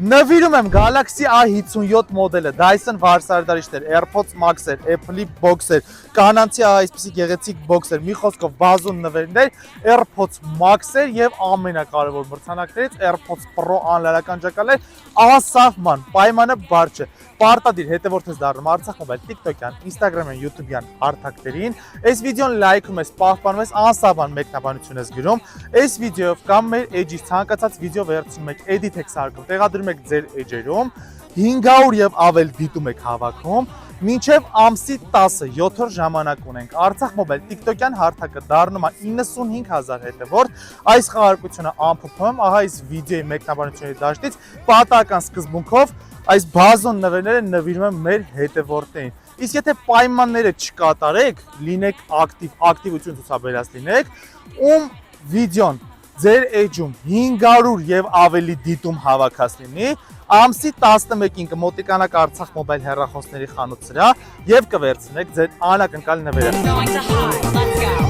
Նվիրում եմ Galaxy A57 մոդելը, Dyson վարսարդարիչներ, AirPods Max-էր, Apple-ի Box-էր, կանանցի այսպիսի գեղեցիկ Box-էր, մի խոսքով բազում նվերներ, AirPods Max-էր եւ ամենակարևոր մրցանակներից AirPods Pro անլարական ջակալեր, ասահման, պայմանը բարձ չէ։ Պարտադիր հետևորդ ես դառնում Արցախ մոբայլ, TikTok-յան, Instagram-յան, YouTube-յան հարթակներին։ Այս վիդեոն լայքում ես, պահպանում ես, անսահման մեկնաբանություն ես գրում։ Այս վիդեոյով կամ մեր էջից ցանկացած վիդեո վերցնում եք, edit եք սարքում, տեղադրում եք ձեր էջերում, 500 եւ ավել դիտում եք հավաքում, մինչև ամսի 10-ը 7 օր ժամանակ ունենք։ Արցախ մոբայլ TikTok-յան հարթակը դառնում է 95000 հետևորդ։ Այս խաղարկությունը ամփոփում, ահա այս վիդեոյի մեկնաբանությունների դաշտից պատահական սկզբունքով այս բազոն նվերները նվիրում եմ մեր հետևորդներին։ Իսկ եթե պայմանները չկատարեք, լինեք ակտիվություն ցուցաբերած լինեք, ում վիդեոն ձեր էջում 500 եւ ավելի դիտում հավաքած լինի, ամսի 11-ին կմոտիկանաք Արցախ մոբայլ հեռախոսների խանութ սրա եւ կվերցնեք ձեր անակնկալ նվերը։